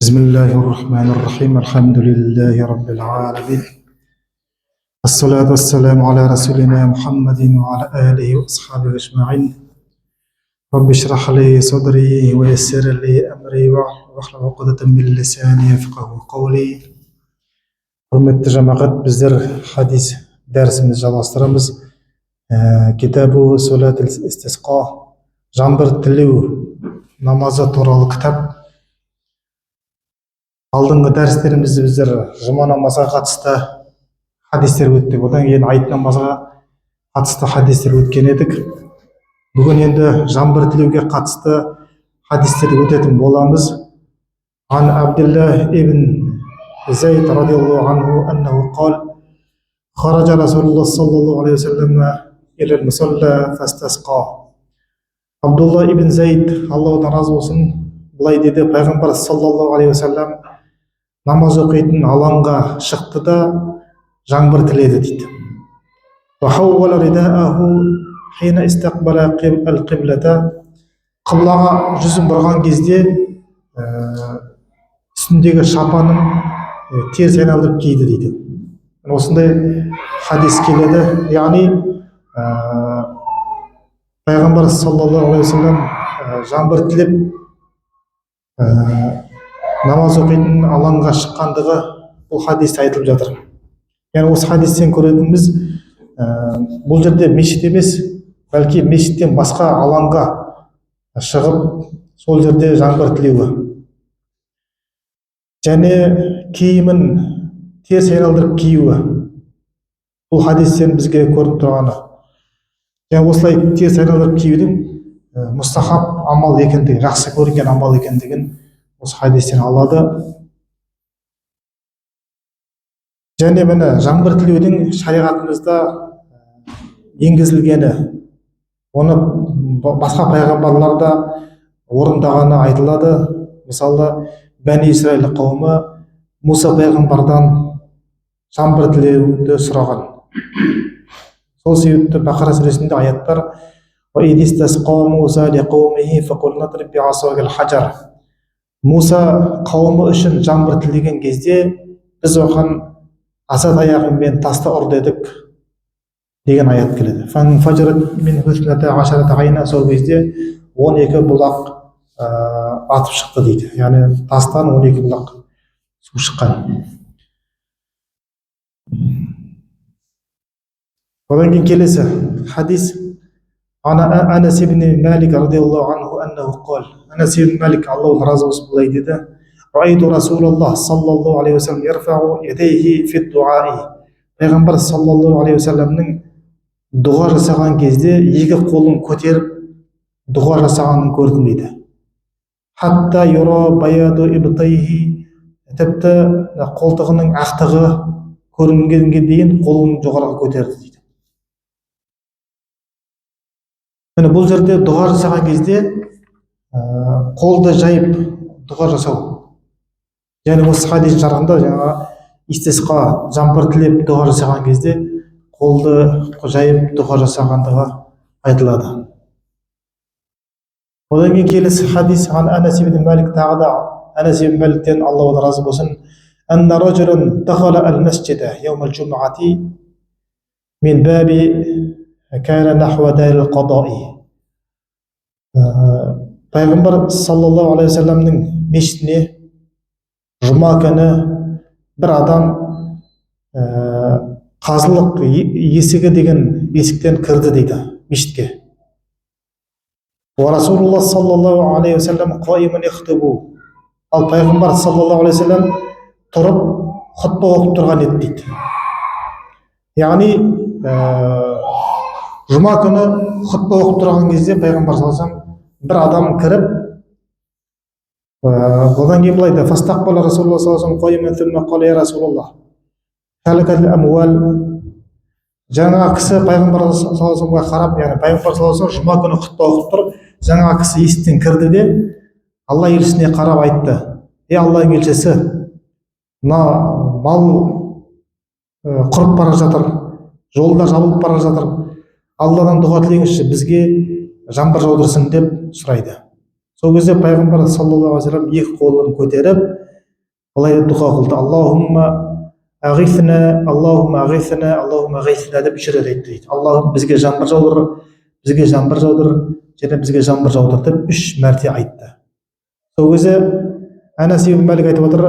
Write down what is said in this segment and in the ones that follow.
بسم الله الرحمن الرحيم الحمد لله رب العالمين الصلاة والسلام على رسولنا محمد وعلى آله وأصحابه أجمعين رب اشرح لي صدري ويسر لي أمري واحلل عقدة من لساني يفقهوا قولي. Құрметті жамағат, біздер хадис дәрісімізді жалғастырамыз. Китабу Сулат Истисқа, жаңбыр тілеу намазы туралы кітап. Алдыңғы дәрістерімізде біздер жұма намазға қатысты хадистер өттік. Одан кейін айт намазға қатысты хадистер өткен едік. Бүгін енді жаңбыр тілеуге қатысты хадистерді өтетін боламыз. Ан Абдуллах ибн Зайд радиаллаху анху аннаху қал хараджа Расулуллах саллаллаху алейхи ва саллам иля мусалла фастасқа. Абдулла ибн Зайд, Аллахтан разы болсын, былай деді: пайғамбар саллаллаху алейхи ва саллам намаз оқитын алаңға шықты да жаңбыр тіледі дейді. Қыблаға жүзін бұрған кезде үстіндегі шапанын теріс айналдырып киді дейді. Осындай хадис келеді. Яғни пайғамбар саллаллаху алейхи ва саллам жаңбыр тілеп намаз оқитын алаңға шыққандығы бұл хадисте айтылып жатыр. Яғни осы хадистен көретініміз бұл жерде мешіт емес, бәлки мешіттен басқа алаңға шығып сол жерде жаңбыр тілеуі. Және киімін теріс айналдырып киюі. Бұл хадистен бізге көрініп тұрғаны. Және осылай теріс айналдырып киюдің мұстахаб амал екендігін, жақсы көрген амал екендігін осы хадистен алады. Және міне жаңбыр тілеудің шариғатымызда енгізілгені, оны басқа пайғамбарларда орындағаны айтылады. Мысалы, Бәни Исраил қауымы Муса пайғамбардан жаңбыр тілеуді сұраған. Сол себепті Бақара сүресінде аяттар: Муса қауымы үшін жаңбыр тілеген кезде біз оған аса таяғымен тасты ұр дедік деген аят келеді. Сол кезде 12 бұлақ атып шықты дейді. Яғни тастан 12 бұлақ су шыққан. Одан кейін келесі хадис: Анас ибн Малик радиаллаху анху аннаху қал. Анас ибн Малик, Аллахтан разы болсын, былай деді: Раиту Расулаллах саллаллаху алейхи ва саллам ярфау ядайхи фи дуаи. Пайғамбар саллаллаху алейхи ва салламның дұға жасаған кезде екі қолын көтеріп дұға жасағанын көрдім дейді. Хатта юра баяду ибтайхи, тіпті қолтығының ақтығы көрінгенге дейін қолын жоғарыға көтерді дейді. Бұл жерде дұға жасаған кезде қолды жайып дұға жасау. Яғни осы хадис жарғанда жаңа истисқа, жаңбыр тілеп дұға жасаған кезде қолды жайып дұға жасағандығы айтылады. Одан кейін келесі хадис: Анас ибн Малик, тағы да Анас ибн Маликтен, Аллаху разы болсын, анна раджулан дахала ал-масджида яумал джум'ати мин баби кана нахва дарил қадаи. Пайғамбар саллаллаху алейхи ва салламның мешітіне жұма күні бір адам қазылық есігі деген есіктен кірді дейді мешітке. Ва Расулуллах саллаллаху алейхи ва саллам қаиман яхтубу. Ал пайғамбар саллаллаху алейхи ва саллам тұрып хұтпа оқып тұрған еді дейді. Яғни жұма күні хұтпа оқып тұрған кезде пайғамбар саллаллаху алейхи ва саллам бір адам кіріп, одан кейін былай да: фастақбала Расулуллах саллаллаху алейхи ва саллам қаиман сумма қала я Расулаллах халакат амуал. Жаңа кісі пайғамбар саллаллаху алейхи ва салламға қарап, яғни пайғамбар саллаллаху алейхи ва саллам жұма күні хұтпа оқып тұрып, жаңа кісі есіктен кірді де Алла елшісіне қарап айтты: Алланың елшісі, мына мал құрып бара жатыр, жолдар жабылып бара жатыр, Алладан дұға тілеңізші, бізге жаңбыр жаудырсын деп сұрайды. Сол кезде пайғамбар саллаллаху алейхи ва саллам екі қолын көтеріп былай деп дұға қылды: Аллахумма ағисна, Аллахумма ағисна, Аллахумма ағисна деп 3 рет айтты дейді. Аллахым бізге жаңбыр жаудыр, бізге жаңбыр жаудыр, және бізге жаңбыр жаудыр деп 3 мәрте айтты. Сол кезде Анас ибн Малик айтып отыр: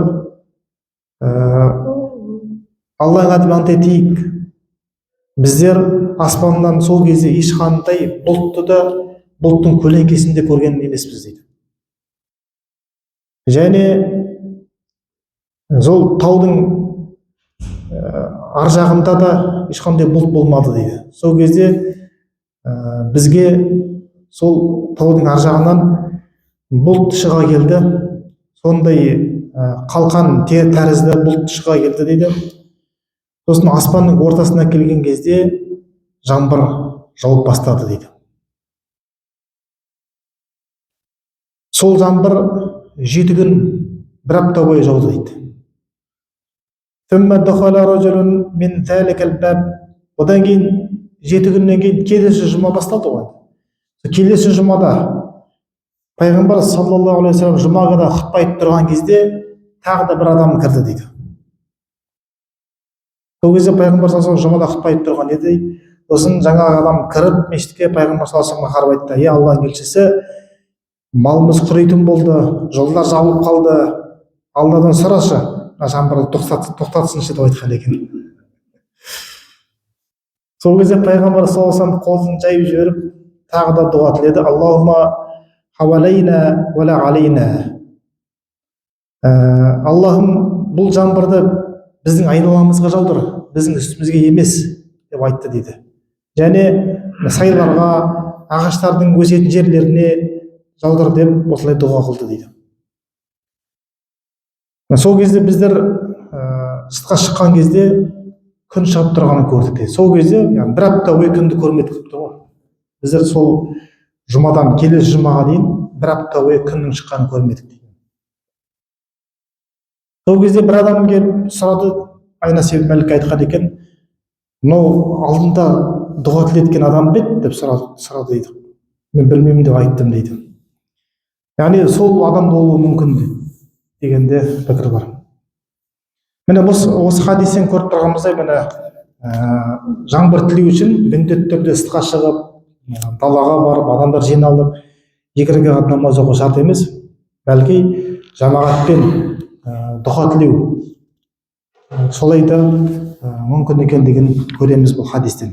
Алланың атымен ант етейік, біздер аспаннан сол кезде ешқандай бұлтты да бұлттың көлеңкесін де көрген емеспіз дейді. Және сол таудың ар жағында да ешқандай бұлт болмады дейді. Сол кезде бізге сол таудың ар жағынан бұлт шыға келді, сондай қалқан тәрізді бұлт шыға келді дейді. Сосын аспанның ортасына келген кезде жаңбыр жауып бастады дейді. Сол жаңбыр 7 күн 1 апта бойы жауды дейді. Одан кейін 7 күннен кейін келесі жұма басталды ғой. Келесі жұмада пайғамбар саллаллаху алейхи вассалам жұмаға хұтпа айтып тұрған кезде тағы да бір адам кірді дейді. Сол кезде пайғамбар саллаллаху алейхи вассалам жұмада хұтпа айтып тұрған еді. Сосын жаңағы адам кіріп мешітке пайғамбар саллаллаху алейхи вассаламға қарап айтты: Алланың елшісі, малымыз құритын болды, жолдар жабылып қалды, Алладан сұрашы, жаңбырды тоқтатсыншы деп айтқан екен. Сол кезде пайғамбар саллаллаху алейхи вассалам қолын жайып жіберіп тағы да дұға тіледі: Аллахумма хавалайна ва ла алейна. Аллахым, бұл жаңбырды біздің айналамызға жаудыр, біздің үстімізге емес деп айтты дейді. Және сайларға, ағаштардың өсетін жерлеріне жаудыр деп осылай дұға қылды дейді. Сол кезде біздер сыртқа шыққан кезде күн шығып тұрғанын көрдік дейді. Сол кезде 1 апта бойы күнді көрмедік дейді ғой. Біздер сол жұмадан келесі жұмаға дейін 1 апта бойы күннің шыққанын көрмедік дейді. Сол кезде бір адам келіп сұрады, Анас ибн Малик айтқан екен: мынау алдында дұға тілеткен адам бе еді деп сұрады дейді. Мен білмеймін деп айттым дейді. Яғни сол адам болуы мүмкін дегенде пікір бар. Міне осы хадистен көріп тұрғанымыздай, міне жаңбыр тілеу үшін міндетті түрде сыртқа шығып, далаға барып, адамдар жиналып 2 ракағат намаз оқу шарт емес, бәлки жамағатпен дұға тілеу солай да мүмкін екендігін көреміз бұл хадистен.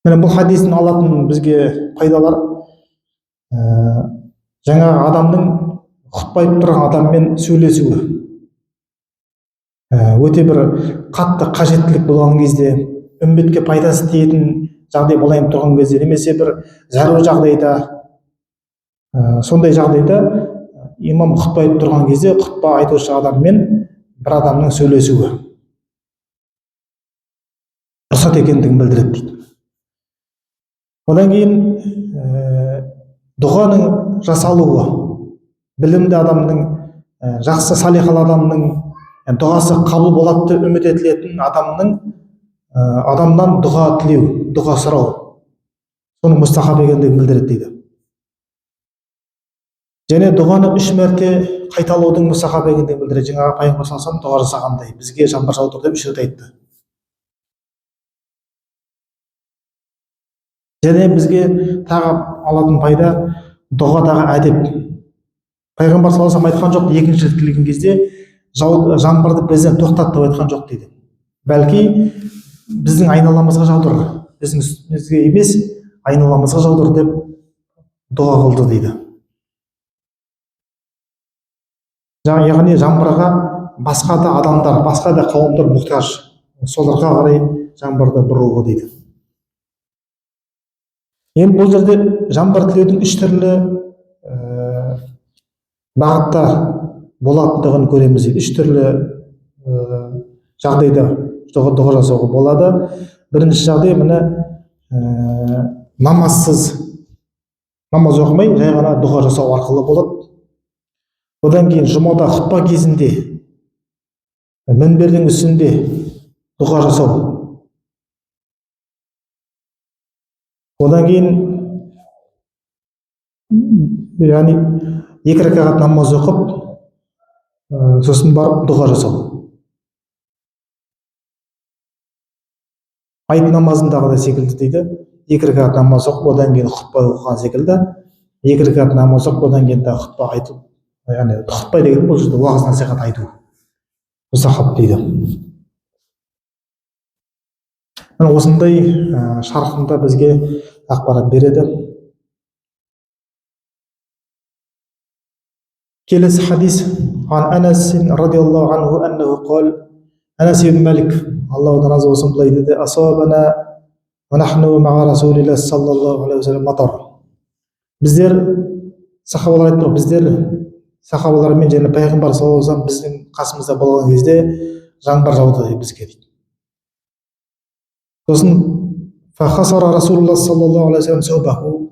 Міне бұл хадистен алатын бізге пайдалар: жаңағы адамның хұтпа айтып тұрған адаммен сөйлесуі, өте бір қатты қажеттілік болған кезде, үмбетке пайдасы тиетін жағдай болайын тұрған кезде, немесе бір зару жағдайда, сондай жағдайда имам хұтпа айтып тұрған кезде хұтпа айтушы адаммен бір адамның сөйлесуі рұқсат екендігін білдіреді дейді. Одан кейін дұғаның жасалуы, білімді адамның, жақсы салиқалы адамның дұғасы қабыл болады деп үміт етілетін адамнан дұға тілеу, дұға сұрау, соның мұстахаб екендігін білдіреді дейді. Және дұғаны 3 мәрте қайталаудың мұстахаб екендігін білдіреді. Жаңағы пайғамбар саллаллаху алейхи вассалам дұға жасағандай, бізге жаңбыр жаудыр деп 3 рет айтты. Және бізге тағы алатын пайда дұғадағы әдеп. Пайғамбар саллаллаху алейхи вассалам айтқан жоқ, екінші рет келген кезде жаңбырды бізден тоқтат деп айтқан жоқ дейді. Бәлки біздің айналамызға жаудыр, біздің үстімізге емес, айналамызға жаудыр деп дұға қылды дейді. Яғни жаңбырға басқа да адамдар, басқа да қауымдар мұқтаж, соларға қарай жаңбырды бұруы дейді. Енді бұл жерде жаңбыр тілеудің 3 түрлі бағытта болатындығын көреміз дейді. 3 түрлі жағдайда дұға жасауға болады. Бірінші жағдай, міне намаз оқымай жай ғана дұға жасау арқылы болады. Одан кейін жұмада хұтпа кезінде мінбердің үстінде дұға жасау. Одан кейін яғни 2 ракағат намаз оқып, сосын барып дұға жасау. Айт намазындағы да секілді дейді. 2 ракат намаз оқып, одан кейін хұтпа оқыған секілді. 2 ракат намаз оқып, одан кейін тағы хұтпа айту. Яғни хұтпа деген бұл жерде уағыз насихат айту. Мұстахаб дейді. Осындай шархында бізге ақпарат береді. келесі хадис ан Анас радиаллаху анху аннаху қал Анас ибн Малик Аллахудан разы болсын былай деді: асабана ва нахну ма'a расулилlah саллаллаху алейхи вассалам матар. Біздер сахабалар айтты, біздер сахабалармен және пайғамбар саллаллаху алейхи вассалам біздің қасымызда болған кезде жаңбыр жауды бізге дейді. Сосын фахасара расулullah саллаллаху алейхи вассалам саубаху.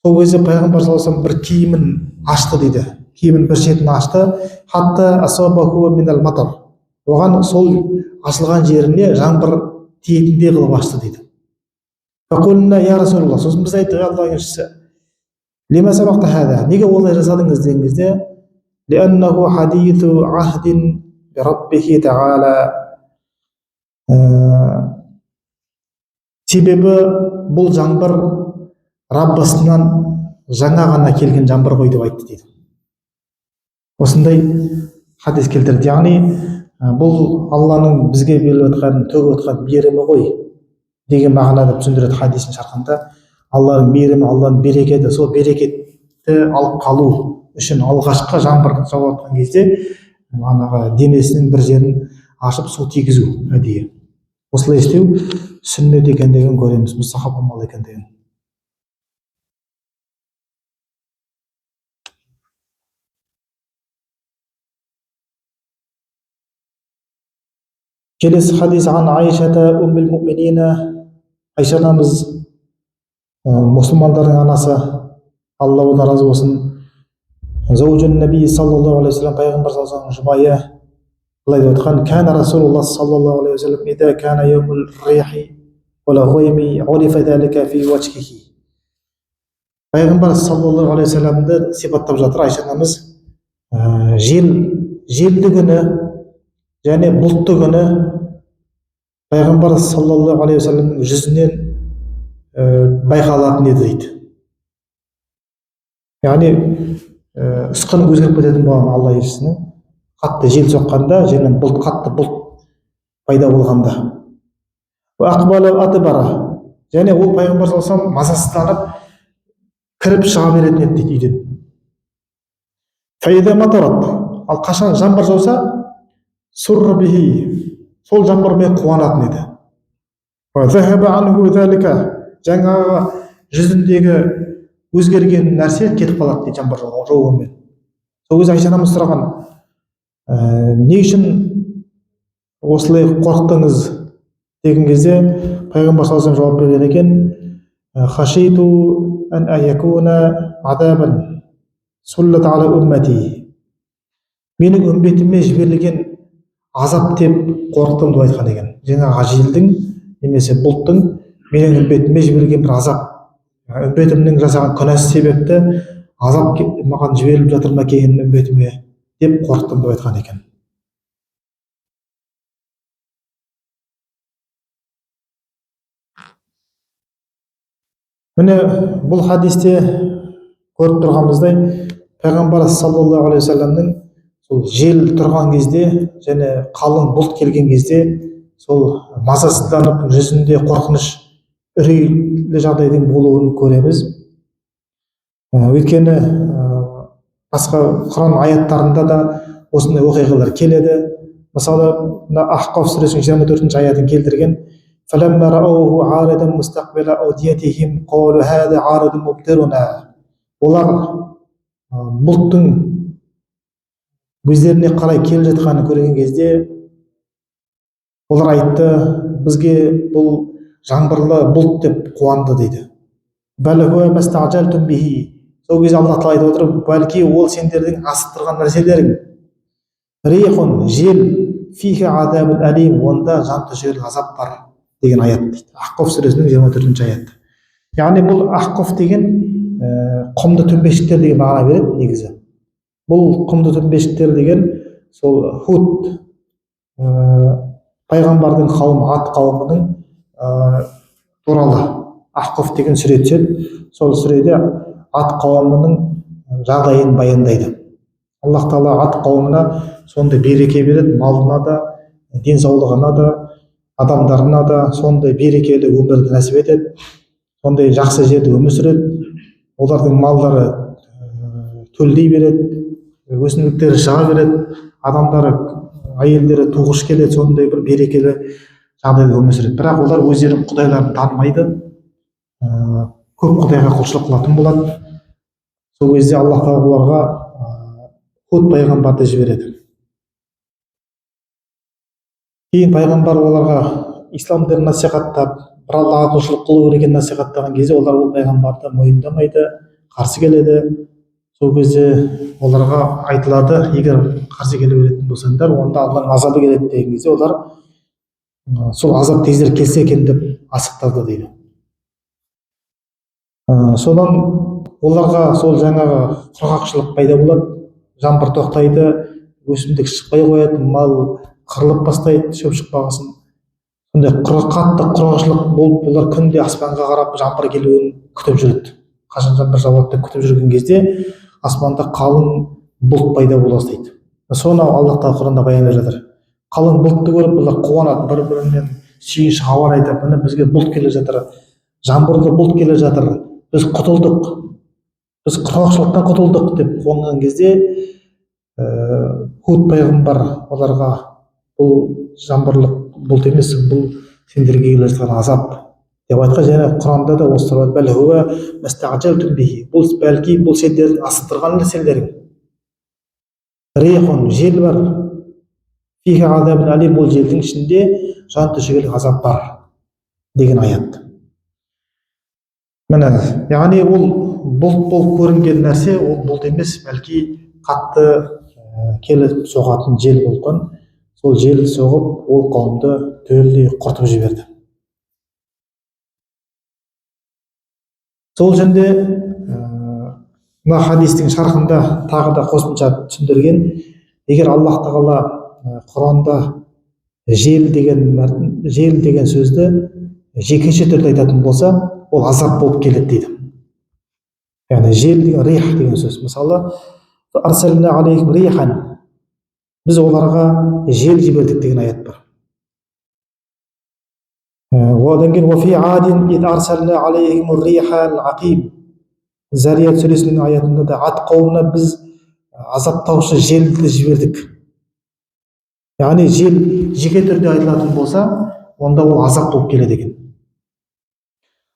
Сол кезде пайғамбар саллаллаху алейхи вассалам бір киімін ашты дейді. Киімін бір шетін ашты. Хатта асабаху минал матар. Оған сол ашылған жеріне жаңбыр тиетіндей қылып ашты дейді. Фақулна я расулаллах. Сосын біз айттық: Аллахның елшісі, лима сабақта хада, неге олай жасадыңыз деген кезде, лианнаху хадиту ахдин би раббихи таала. Себебі бұл жаңбыр Раббысынан жаңа ғана келген жаңбыр ғой деп айтты дейді. Осындай хадис келтірді. Яғни бұл Алланың бізге беріп отқан, төгіп отқан берімі ғой деген мағынада түсіндіреді хадистің шархында. Алланың берімі, Алланың берекеті, сол берекетті алып қалу үшін алғашқы жаңбыр жауып отқан кезде манағы денесінің бір жерін ашып су тигізу әдейі. Осылай істеу сүннет екендігін көреміз, мұстахаб амал екендігін. келесі хадис ан Айшата уммул муъминина. Айша анамыз мұсылмандардың анасы, Алла одан разы болсын, заужун наби саллаллаху алейхи вассалам, пайғамбар саллаллаху алейхи вассалам жұбайы, былай деп отқан: кәна расулуллах саллаллаху алейхи вассалам ида кәна яумул рихи вала гойми урифа залика фи вачхихи. Пайғамбар саллаллаху алейхи вассаламды сипаттап жатыр Айша анамыз. Желді күні және бұлтты күні пайғамбар саллаллаху алейхи вассаламның жүзінен байқалатын еді дейді. Яғни ұсқын өзгеріп кететін болған Алла елшісінің, қатты жел соққанда және қатты бұлт пайда болғанда. Және ол пайғамбар саллаллаху алейхи вассалам мазасызданып кіріп шыға беретін еді дейді. Ал қашан жаңбыр жауса, сурра бихи, сол жаңбырмен қуанатын еді. Жаңағы жүзіндегі өзгерген нәрсе кетіп қалады дейді жаңбыр жауғанмен. Сол кезде Айша анамыз сұраған: не үшін осылай қорықтыңыз деген кезде пайғамбар саллаллаху алейхи вассалам жауап берген екен: хашиту ан аякуна адабан суллат ала уммати. Менің үмбетіме жіберілген азап деп қорықтым деп айтқан екен. Жаңағы желдің немесе бұлттың менің үмбетіме жіберілген бір азап, үмбетімнің жасаған күнәсі себепті азап маған жіберіліп жатыр ма екен үмбетіме деп қорықтым деп айтқан екен. Міне бұл хадисте көріп тұрғанымыздай, пайғамбар саллаллаху алейхи вассаламның сол жел тұрған кезде және қалың бұлт келген кезде сол мазасызданып жүзінде қорқыныш, үрейлі жағдайдың болуын көреміз. Өйткені басқа Құран аяттарында да осындай оқиғалар келеді. Мысалы, Ахқаф сүресінің 24 аятын келтірген: فَلَمَّا رَأَوْهُ عَارِضًا مُسْتَقْبِلَ أَوْدِيَتِهِمْ قَالُوا هَذَا عَارِضٌ مُمْطِرُنَا. Олар бұлттың өздеріне қарай келе жатқанын көрген кезде олар айтты: бізге бұл жаңбырлы бұлт деп қуанды дейді. Сол кезде Алла тағала айтып отыр: бәлки ол сендердің асықтырған нәрселерің. Рихун, жел, фихи азабун алим, онда жан түршігерлік азап бар деген аят дейді. Ахқаф сүресінің 24 аяты. Яғни бұл Ахқаф деген құмды төмпешіктер деген мағына береді негізі. бұл құмды төмпешіктер деген сол Худ пайғамбардың қауымы, ат қауымының туралы Ахқаф деген сүре түседі. Сол сүреде ат қауымының жағдайын баяндайды. Аллах тағала ат қауымына сондай береке береді, малына да, денсаулығына да, адамдарына да сондай берекелі өмірді нәсіп етеді. Сондай жақсы жерде өмір сүреді. Олардың малдары төлдей береді, өсімдіктері шыға береді, адамдары, әйелдері туғыш келеді, сондай бір берекелі жағдайда өмір сүреді. Бірақ олар өздерінің құдайларын танымайды, көп құдайға құлшылық қылатын болады. Сол кезде Аллах тағала оларға Худ пайғамбарды жібереді. Кейін пайғамбар оларға ислам дінін насихаттап, бір Аллаға құлшылық қылу керек екенін насихаттаған кезде олар ол пайғамбарды мойындамайды, қарсы келеді. Сол кезде оларға айтылады, егер қарсы келе беретін болсаңдар, онда Алланың азабы келеді деген кезде олар сол азап тезірек келсе екен деп асықтырды дейді. Содан оларға сол жаңағы құрғақшылық пайда болады, жаңбыр тоқтайды, өсімдік шықпай қояды, мал қырылып бастайды, шөп шықпағасын. Сондай қатты құрғақшылық болып, олар күнде аспанға қарап жаңбыр келуін күтіп жүреді. Қашан жаңбыр жауады деп күтіп жүрген кезде аспанда қалың бұлт пайда бола бастайды. Соны Аллах тағала Құранда баяндап жатыр. Қалың бұлтты көріп олар қуанады, бір-бірінен сүйінші хабар айтып, міне бізге бұлт келе жатыр, жаңбырлы бұлт келе жатыр, біз құтылдық, біз құрғақшылықтан құтылдық деп қуанған кезде Худ пайғамбар оларға бұл жаңбырлық бұлт емес, бұл сендерге келе жатқан азап деп айтқан. және Құранда да осы бұл бәлки бұл сендердің асықтырған нәрселерің. Рейхун, жел бар, фиха азабун алим, бұл желдің ішінде жан түршігерлік азап бар деген аят. Міне, яғни ол бұлт болып көрінген нәрсе ол бұлт емес, бәлки қатты келіп соғатын жел болған. Сол жел соғып ол қауымды түгелдей құртып жіберді. Сол жерде мына хадистің шархында тағы да қосымша түсіндірген, егер Аллах тағала Құранда жел деген сөзді жекеше түрде айтатын болса, ол азап болып келеді дейді. Яғни жел деген рих деген сөз. Мысалы, арсална алейхим рихан, біз оларға жел жібердік деген аят бар. Одан кейін уафи адин ид арсална алейхим рихал ақим, Зарият сүресінің аятында да ат қауымына біз азаптаушы желді жібердік. Яғни жел жеке түрде айтылатын болса, онда ол азап болып келеді екен.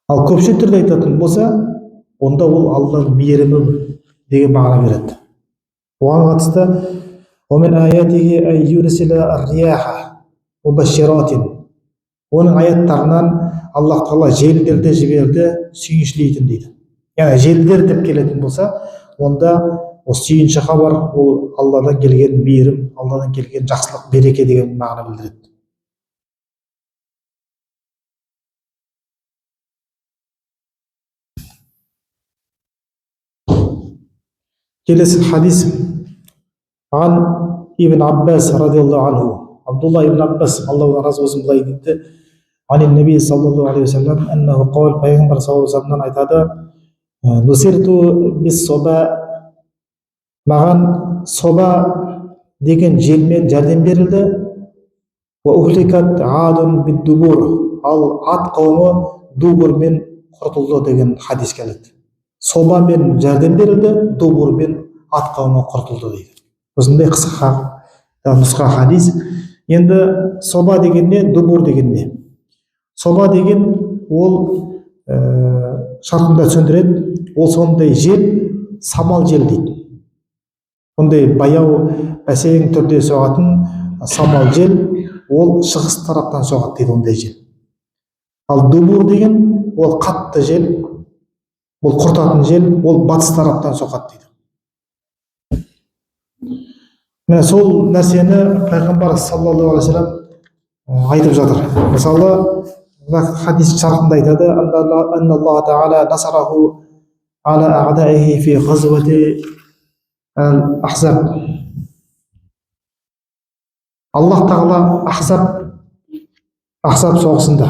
Ал көпшілік түрде айтатын болса, онда ол Алланың мейірімі деген мағына береді. Оған қатысты ومن آياته أن يرسل الرياح مبشرات, оның аяттарынан Аллах тағала желдерді жіберді сүйіншілейтін дейді. Яғни желдер деп келетін болса, онда ол сүйінші хабар, ол Алладан келген мейірім, Алладан келген жақсылық, береке деген мағына білдіреді. Келесі хадис Ан ибн Аббас радиаллаху анху, Абдулла ибн Аббас, Аллаху разы болсын, былай дейді: Анин Наби саллаллаху алейхи вассалам аннаху қаул, пайғамбар саллаллаху алейхи вассаламнан айтады: Нусирту бис соба, маған соба деген желмен жәрдем берілді. Ва ухликат адун бид дубур, ал ат қауымы дубурмен құртылды деген хадис келеді. Собамен жәрдем берілді, дубурмен ат қауымы құртылды дейді. Осындай қысқа нұсқа хадис. Енді соба деген не, дубур деген не? Соба деген ол шартында түсіндіреді, ол сондай жел, самал жел дейді. Сондай баяу бәсең түрде соғатын самал жел, ол шығыс тараптан соғады дейді, ондай жел. Ал дубур деген ол қатты жел, ол құртатын жел, ол батыс тараптан соғады дейді. Міне сол нәрсені пайғамбар саллаллаху алейхи вассалам айтып жатыр. Мысалы, хадис шархында айтады: Анналлаху тағала насараху ала аъдаихи фи ғазвати Ахзаб. Аллах тағала Ахзаб соғысында.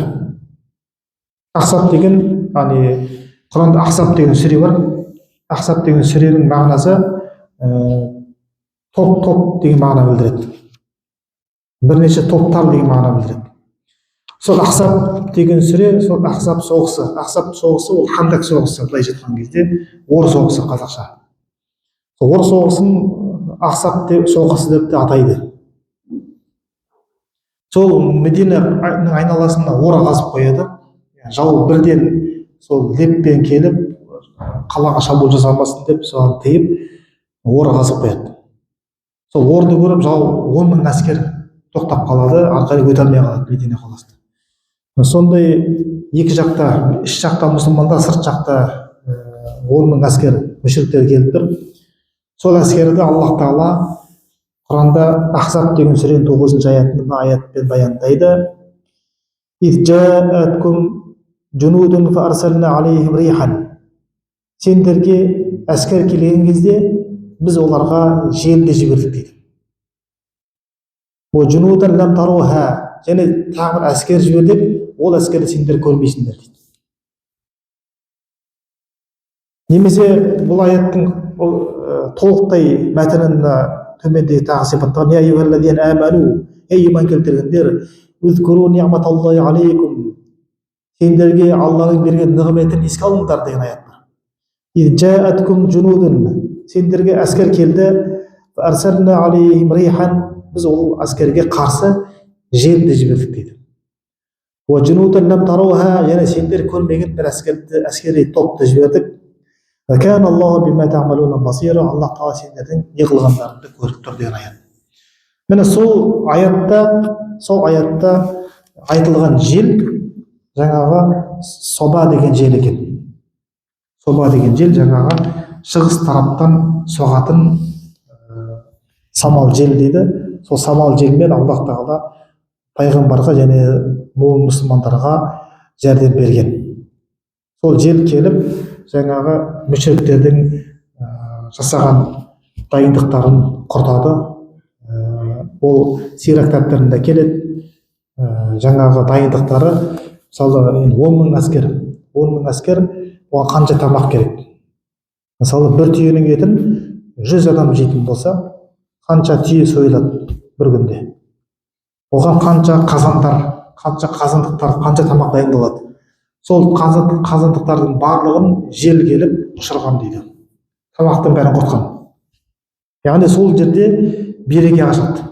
Ахзаб деген, Құранда Ахзаб деген сүре бар. Ахзаб деген сүренің мағынасы топ деген мағына білдіреді. Бірнеше топтар деген мағына білдіреді. Сол Ахзаб деген сүре, сол Ахзаб соғысы. Ахзаб соғысы ол Хандак соғысы, былайша айтқан кезде ор соғысы қазақша. Сол ор соғысын Ахзаб соғысы деп те атайды. Сол Мединаның айналасына ора қазып қояды. Жау бірден сол леппен келіп қалаға шабуыл жасамасын деп соған тыйып ора қазып қояды. Сол орды көріп жау 10 мың әскер тоқтап қалады, ары қарай өте алмай қалады Медина қаласына. Сондай екі жақта, іш жақта мұсылмандар, сырт жақта 10 мың әскер мүшриктер келіп тұр. Сол әскерді Аллах тағала Құранда Ахзаб деген сүренің 9-шы аятпен баяндайды. Сендерге әскер келген кезде біз оларға желді жібердік дейді. Және тағы бір әскер жібердік, ол әскерді сендер көрмейсіңдер дейді. Немесе бұл аяттың толықтай мәтінін төменде тағы сипаттаған. Ей иман келтіргендер, сендерге Алланың берген нығметін еске алыңдар деген аят бар. Сендерге әскер келді, біз ол әскерге қарсы желді жібердік дейді. Және сендер көрмеген бір әскери топты жібердік. Аллах тағала сендердің неғылғандарыңды көріп тұр деген аят. Міне сол аятта айтылған жел жаңағы соба деген жел екен. Соба деген жел жаңағы шығыс тараптан соғатын самал жел дейді. Сол самал желмен Аллах тағала пайғамбарға және мұсылмандарға жәрдем берген. Сол жел келіп жаңағы мүшриктердің жасаған дайындықтарын құртады. Ол сира кітаптарында келеді. Жаңағы дайындықтары, мысалы 10 мың әскер, оған қанша тамақ керек? Мысалы бір түйенің етін 100 адам жейтін болса, қанша түйе сойылады бір күнде? Оған қанша қазандар, қанша қазандықтар, қанша тамақ дайындалады? Сол қазандықтардың барлығын жел келіп ұшырған дейді. Тамақтың бәрін құртқан. Яғни сол жерде береке қашады.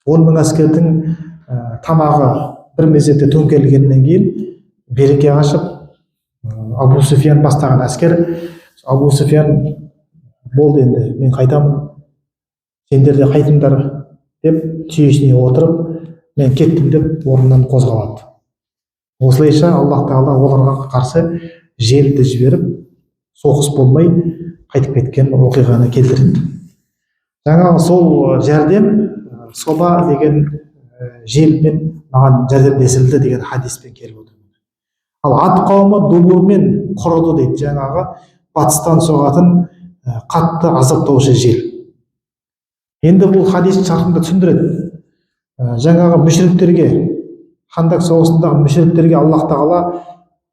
10 мың әскердің тамағы бір мезетте төңкерілгеннен кейін береке қашып, Абу Суфиян бастаған әскер, Абу Суфиян болды енді, мен қайтамын, сендер де қайтыңдар деп түйесіне отырып, мен кеттім деп орнынан қозғалады. Осылайша Аллах тағала оларға қарсы желді жіберіп, соғыс болмай қайтып кеткен оқиғаны келтіреді. Жаңағы сол жәрдем соба деген желмен маған жәрдемдесілді деген хадиспен келіп отыр. Ал ат қауымы дубурмен құрыды дейді, жаңағы батыстан соғатын қатты азаптаушы жел. Енді бұл хадис шартында түсіндіреді. Жаңағы мүшриктерге, Хандак соғысындағы мүшриктерге Аллах тағала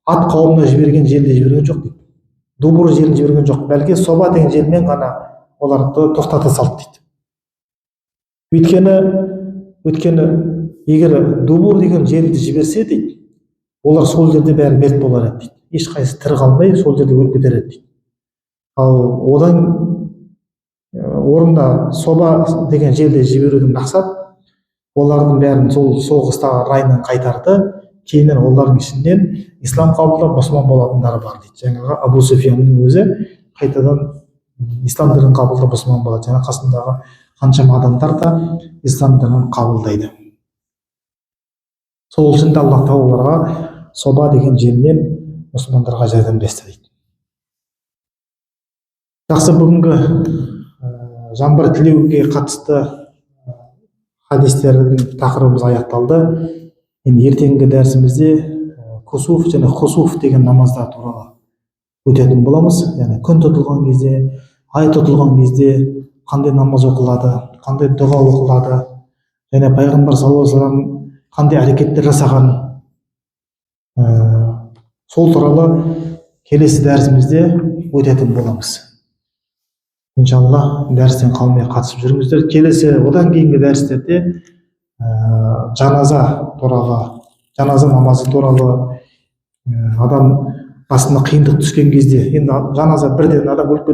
ат қауымына жіберген желді жіберген жоқ дейді. Дубур желін жіберген жоқ, бәлки соба деген желмен ғана оларды тоқтата салды дейді. Өйткені егер дубур деген желді жіберсе дейді, олар сол жерде бәрі мерт болар еді дейді. Ешқайсысы тірі қалмай сол жерде өліп кетер еді дейді. Ал одан орнына соба деген желді жіберудің мақсат олардың бәрін сол соғыстағы райынан қайтарды. Кейіннен олардың ішінен ислам қабылдап мұсылман болатындары бар дейді. Жаңағы Абу Суфиянның өзі қайтадан ислам дінін қабылдап мұсылман болады. Жаңа қасындағы қаншама адамдар да ислам дінін қабылдайды. Сол үшін де Аллах тағала оларға соба деген желмен мұсылмандарға жәрдемдесті дейді. Жақсы, бүгінгі жаңбыр тілеуге қатысты хадистердің тақырыбымыз аяқталды. Енді ертеңгі дәрісімізде кусуф және хусуф деген намаздар туралы өтетін боламыз. Яғни күн тұтылған кезде, айт ұтылған кезде қандай намаз оқылады, қандай дұға оқылады, және пайғамбар саллаллаху алейхи вассалам қандай әрекеттер жасаған, сол туралы келесі дәрісімізде өтетін боламыз. Иншалла дәрістен қалмай қатысып жүріңіздер. Келесі одан кейінгі дәрістерде жаназа туралы, жаназа намазы туралы, адам басына қиындық түскен кезде, енді жаназа бірден адам өліп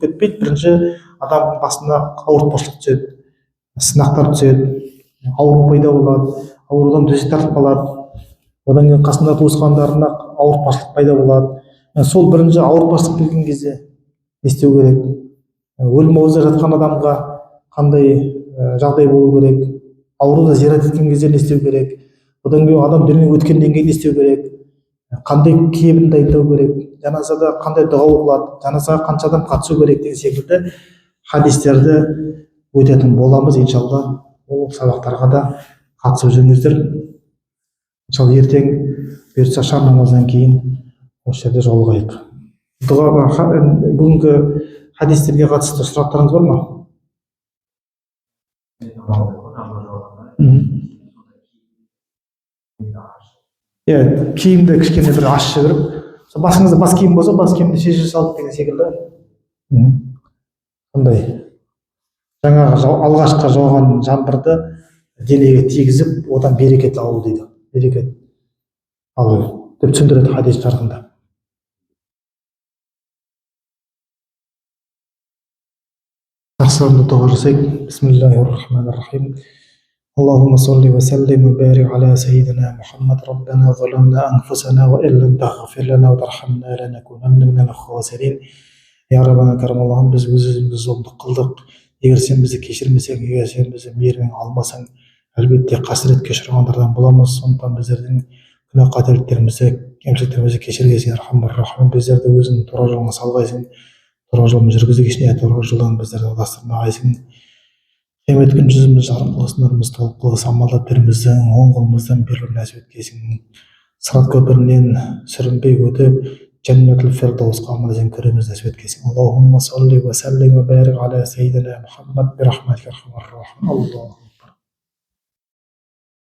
кетпейді. Бірінші адам басына ауыртпашылық түседі, сынақтар түседі, ауру пайда болады, аурудан төсек тартып қалады, одан кейін қасында туысқандарына ауыртпашылық пайда болады. Сол бірінші ауыртпашылық келген кезде не істеу керек, өлім аузында жатқан адамға қандай жағдай болу керек, ауруда зиярат еткен кезде не істеу керек, одан кейін адам дүниеден өткеннен кейін не істеу керек, қандай киімін дайындау керек, жаназада қандай дұға оқылады, жаназаға қанша адам қатысу керек деген секілді хадистерді өтетін боламыз. Иншалла ол сабақтарға да қатысып жүріңіздер. Иншалла ертең бұйыртса шам намазынан кейін осы жерде жолығайық. Бүгінгі хадистерге қатысты сұрақтарыңыз бар ма? Киімді кішкене бір ашып жіберіп, басыңызда бас киім болса, бас киімді шеше салып деген секілді. Сондай жаңағы алғашқы жауған жаңбырды денеге тигізіп, одан берекет алу дейді. Берекет алу деп түсіндіреді хадис жарғында. Жақсылығында дұға жасайық. Бисмиллахир-рахманир-рахим. اللهم صل وسلم وبارك على سيدنا محمد. ربنا ظلمنا أنفسنا وإن لم تغفر لنا وترحمنا لنكونن من الخاسرين. Ya Rabbana Karim Allah'ım, biz özümüzü zomduk kıldık. Eğer sen bizi keşirmesең, eğer sen bizi meyірмен алмасаң, әлбетте қасірет кешірғандардан боламыз. Сондықтан біздердің күнә қателіктерімізді, кемшіліктерімізді кешіргейсің, Рахман. Біздерді өзің тура жолыңа салғайсың, тура жолмен жүргізгейсің, тура жолдан біздерді адастырмағайсың. Қиямет күні жүзіміз жарым қылысындарымыз толық қылыс, амал-дәптеріміздің оң қолымыздан берілуін нәсіп еткейсің. Сырат көпірінен сүрінбей өтіп, Jannatul Firdawsqa amalizin kirimizde nəsib etkeysin. Allahumma salli ve sellim ve barik ala seyyidina Muhammed bi rahmetika arhamar rahim. Allah.